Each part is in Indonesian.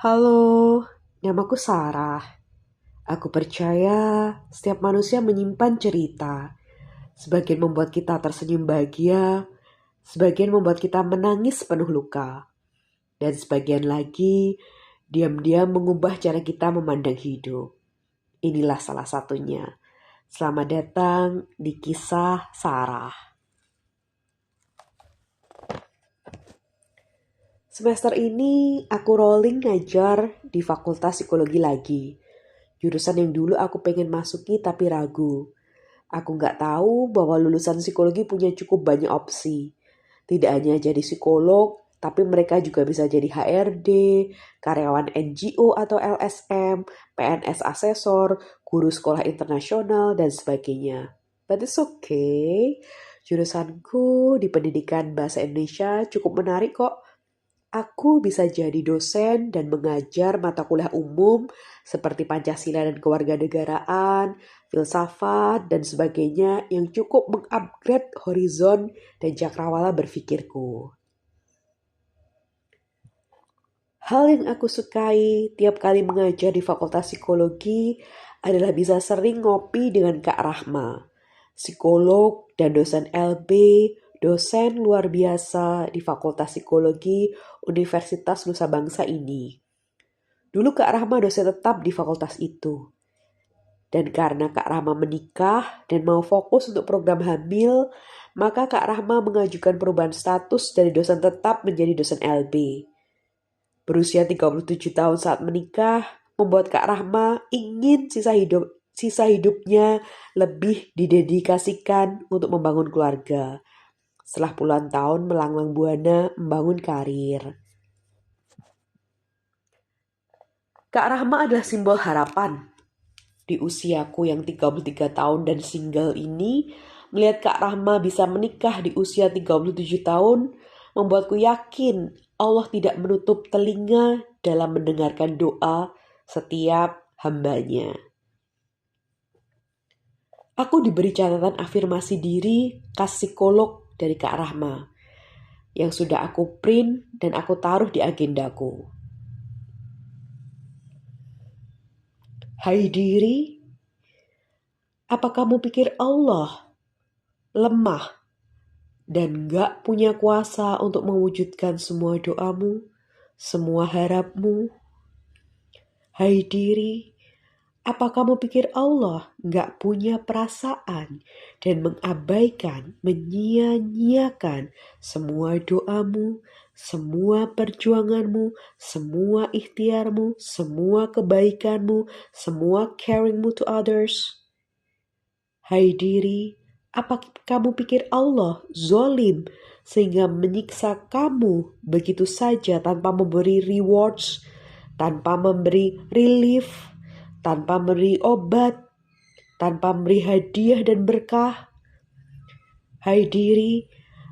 Halo, namaku Sarah. Aku percaya setiap manusia menyimpan cerita. Sebagian membuat kita tersenyum bahagia, sebagian membuat kita menangis penuh luka, dan sebagian lagi diam-diam mengubah cara kita memandang hidup. Inilah salah satunya. Selamat datang di kisah Sarah. Semester ini aku rolling ngajar di Fakultas Psikologi lagi. Jurusan yang dulu aku pengen masuki tapi ragu. Aku nggak tahu bahwa lulusan psikologi punya cukup banyak opsi. Tidak hanya jadi psikolog, tapi mereka juga bisa jadi HRD, karyawan NGO atau LSM, PNS asesor, guru sekolah internasional, dan sebagainya. But it's okay. Jurusanku di pendidikan bahasa Indonesia cukup menarik kok. Aku bisa jadi dosen dan mengajar mata kuliah umum seperti Pancasila dan kewarganegaraan, filsafat, dan sebagainya yang cukup mengupgrade horizon dan cakrawala berpikirku. Hal yang aku sukai tiap kali mengajar di Fakultas Psikologi adalah bisa sering ngopi dengan Kak Rahma, psikolog dan dosen LB, dosen luar biasa di Fakultas Psikologi Universitas Nusa Bangsa ini. Dulu Kak Rahma dosen tetap di fakultas itu. Dan karena Kak Rahma menikah dan mau fokus untuk program hamil, maka Kak Rahma mengajukan perubahan status dari dosen tetap menjadi dosen LB. Berusia 37 tahun saat menikah, membuat Kak Rahma ingin sisa hidupnya lebih didedikasikan untuk membangun keluarga. Setelah puluhan tahun melanglang buana membangun karir. Kak Rahma adalah simbol harapan. Di usiaku yang 33 tahun dan single ini, melihat Kak Rahma bisa menikah di usia 37 tahun, membuatku yakin Allah tidak menutup telinga dalam mendengarkan doa setiap hambanya. Aku diberi catatan afirmasi diri khas psikolog dari Kak Rahma, yang sudah aku print dan aku taruh di agendaku. Hai diri, apa kamu pikir Allah lemah dan gak punya kuasa untuk mewujudkan semua doamu, semua harapmu? Hai diri, apa kamu pikir Allah gak punya perasaan dan mengabaikan, menyia-nyiakan semua doamu, semua perjuanganmu, semua ikhtiarmu, semua kebaikanmu, semua caringmu to others? Hai diri, apa kamu pikir Allah zolim sehingga menyiksa kamu begitu saja tanpa memberi rewards, tanpa memberi relief, tanpa memberi obat, tanpa memberi hadiah dan berkah? Hai diri,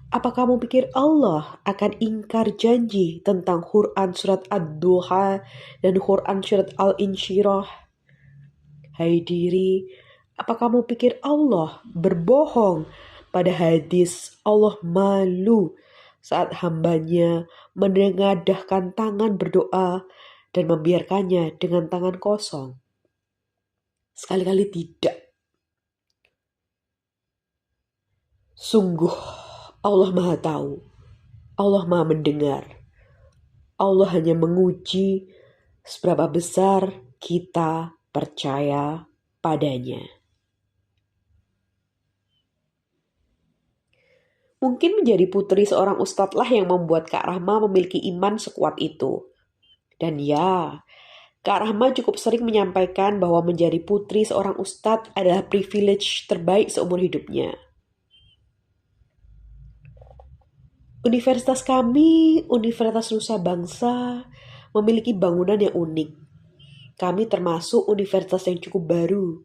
apa kamu pikir Allah akan ingkar janji tentang Quran surat Ad-Duha dan Quran surat Al-Insyirah? Hai diri, apa kamu pikir Allah berbohong pada hadis Allah malu saat hambanya menengadahkan tangan berdoa dan membiarkannya dengan tangan kosong? Sekali-kali tidak. Sungguh Allah Maha Tahu, Allah Maha Mendengar. Allah hanya menguji seberapa besar kita percaya padanya. Mungkin menjadi putri seorang ustadz lah yang membuat Kak Rahma memiliki iman sekuat itu. Dan ya, Kak Rahma cukup sering menyampaikan bahwa menjadi putri seorang ustadz adalah privilege terbaik seumur hidupnya. Universitas kami, Universitas Nusa Bangsa, memiliki bangunan yang unik. Kami termasuk universitas yang cukup baru.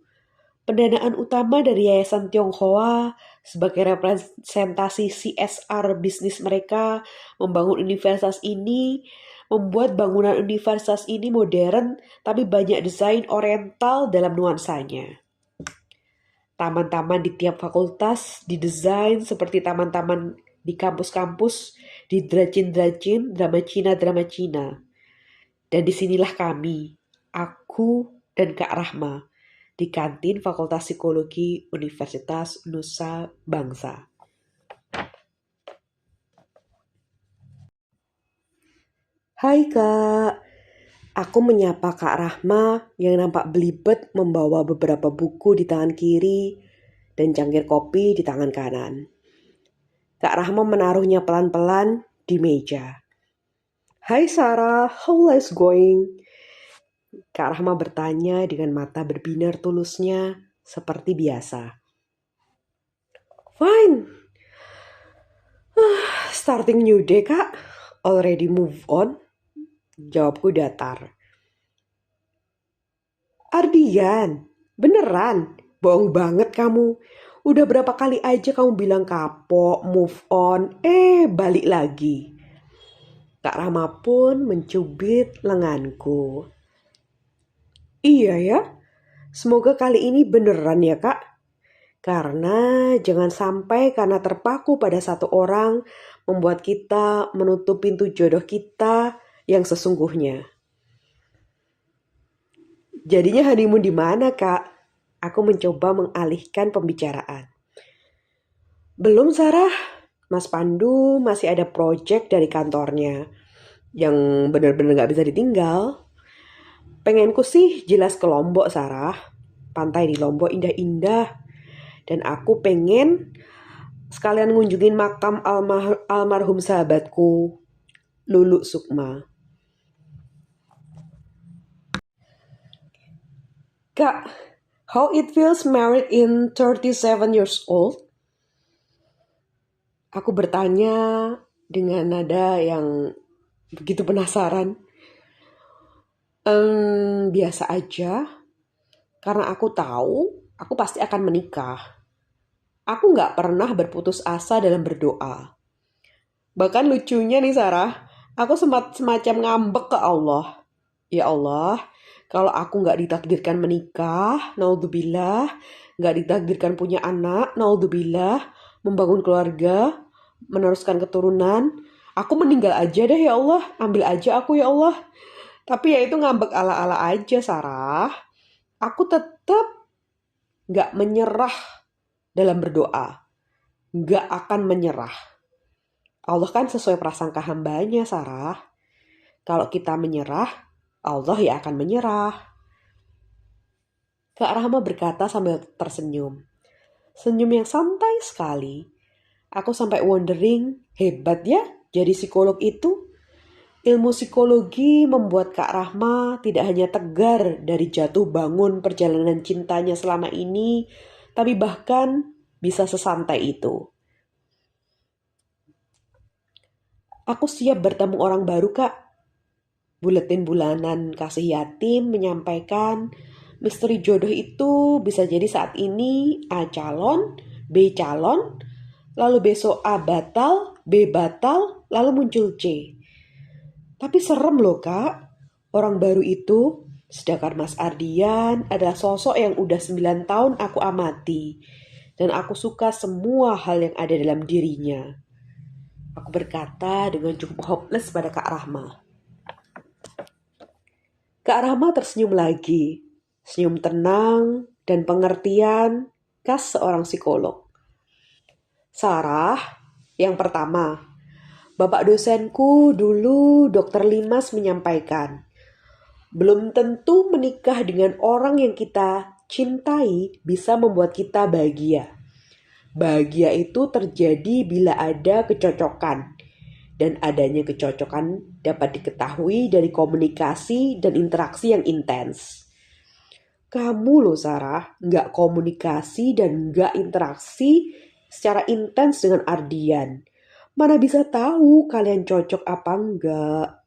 Pendanaan utama dari Yayasan Tionghoa sebagai representasi CSR bisnis mereka membangun universitas ini, membuat bangunan universitas ini modern tapi banyak desain oriental dalam nuansanya. Taman-taman di tiap fakultas didesain seperti taman-taman di kampus-kampus di drajin-drajin drama Cina. Dan disinilah kami, aku dan Kak Rahma, di kantin Fakultas Psikologi Universitas Nusa Bangsa. Hai Kak, aku menyapa Kak Rahma yang nampak belibet membawa beberapa buku di tangan kiri dan cangkir kopi di tangan kanan. Kak Rahma menaruhnya pelan-pelan di meja. Hai Sarah, how life going? Kak Rahma bertanya dengan mata berbinar tulusnya seperti biasa. Fine. Starting new day Kak. Already move on? Jawabku datar. Ardian, beneran? Bohong banget kamu. Udah berapa kali aja kamu bilang kapok, move on, balik lagi. Kak Rahma pun mencubit lenganku. Iya ya, semoga kali ini beneran ya Kak. Karena jangan sampai karena terpaku pada satu orang membuat kita menutup pintu jodoh kita yang sesungguhnya. Jadinya honeymoon di mana Kak? Aku mencoba mengalihkan pembicaraan. Belum Sarah, Mas Pandu masih ada project dari kantornya yang benar-benar gak bisa ditinggal. Pengenku sih jelas ke Lombok Sarah. Pantai di Lombok indah-indah. Dan aku pengen sekalian ngunjungin makam almarhum sahabatku, Lulu Sukma. Kak, how it feels married in 37 years old? Aku bertanya dengan nada yang begitu penasaran. Biasa aja, karena aku tahu aku pasti akan menikah. Aku gak pernah berputus asa dalam berdoa. Bahkan lucunya nih Sarah, aku semacam ngambek ke Allah. Ya Allah, kalau aku gak ditakdirkan menikah, naudzubillah, gak ditakdirkan punya anak, naudzubillah, membangun keluarga, meneruskan keturunan, aku meninggal aja deh ya Allah, ambil aja aku ya Allah. Tapi ya itu ngambek ala-ala aja Sarah. Aku tetap gak menyerah dalam berdoa. Gak akan menyerah. Allah kan sesuai prasangka hambanya Sarah. Kalau kita menyerah, Allah ya akan menyerah. Kak Rahma berkata sambil tersenyum. Senyum yang santai sekali. Aku sampai wondering, hebat ya jadi psikolog itu. Ilmu psikologi membuat Kak Rahma tidak hanya tegar dari jatuh bangun perjalanan cintanya selama ini, tapi bahkan bisa sesantai itu. Aku siap bertemu orang baru Kak. Buletin bulanan kasih yatim menyampaikan misteri jodoh itu bisa jadi saat ini A calon, B calon, lalu besok A batal, B batal, lalu muncul C. Tapi serem loh Kak, orang baru itu, sedangkan Mas Ardian adalah sosok yang udah 9 tahun aku amati. Dan aku suka semua hal yang ada dalam dirinya. Aku berkata dengan cukup hopeless pada Kak Rahma. Kak Rahma tersenyum lagi, senyum tenang dan pengertian khas seorang psikolog. Sarah, yang pertama, Bapak dosenku dulu Dr. Limas menyampaikan, belum tentu menikah dengan orang yang kita cintai bisa membuat kita bahagia. Bahagia itu terjadi bila ada kecocokan. Dan adanya kecocokan dapat diketahui dari komunikasi dan interaksi yang intens. Kamu loh Sarah, gak komunikasi dan gak interaksi secara intens dengan Ardian. Mana bisa tahu kalian cocok apa enggak.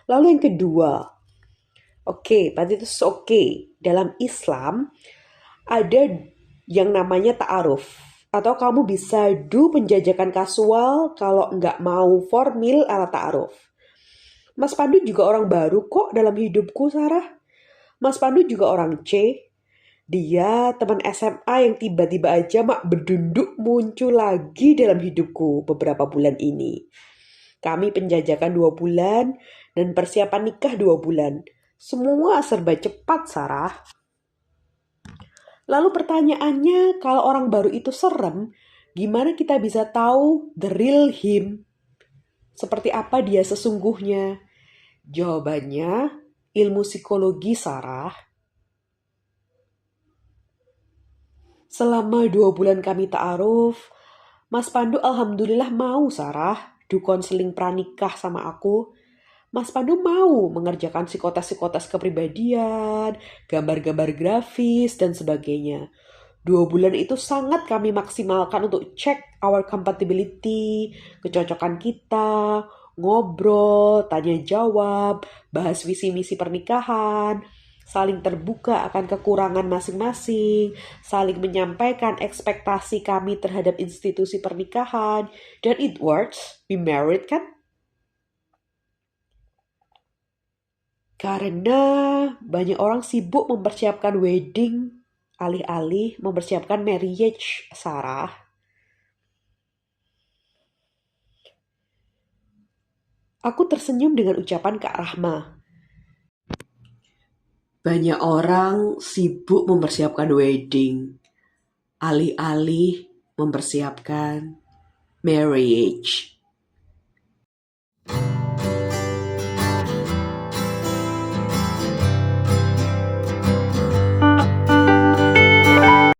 Lalu yang kedua, berarti itu oke. Dalam Islam ada yang namanya ta'aruf. Atau kamu bisa do penjajakan kasual kalau nggak mau formil ala ta'aruf. Mas Pandu juga orang baru kok dalam hidupku Sarah. Mas Pandu juga orang C. Dia teman SMA yang tiba-tiba aja mak berdunduk muncul lagi dalam hidupku beberapa bulan ini. Kami penjajakan 2 bulan dan persiapan nikah 2 bulan. Semua serba cepat, Sarah. Lalu pertanyaannya, kalau orang baru itu serem, gimana kita bisa tahu the real him? Seperti apa dia sesungguhnya? Jawabannya, ilmu psikologi, Sarah. Selama 2 bulan kami ta'aruf, Mas Pandu alhamdulillah mau, Sarah, do konseling pranikah sama aku. Mas Pandu mau mengerjakan psikotes-psikotes kepribadian, gambar-gambar grafis, dan sebagainya. 2 bulan itu sangat kami maksimalkan untuk cek our compatibility, kecocokan kita, ngobrol, tanya jawab, bahas visi misi pernikahan, saling terbuka akan kekurangan masing-masing, saling menyampaikan ekspektasi kami terhadap institusi pernikahan, dan it works, we married kan? Karena banyak orang sibuk mempersiapkan wedding, alih-alih mempersiapkan marriage, Sarah. Aku tersenyum dengan ucapan Kak Rahma. Banyak orang sibuk mempersiapkan wedding, alih-alih mempersiapkan marriage.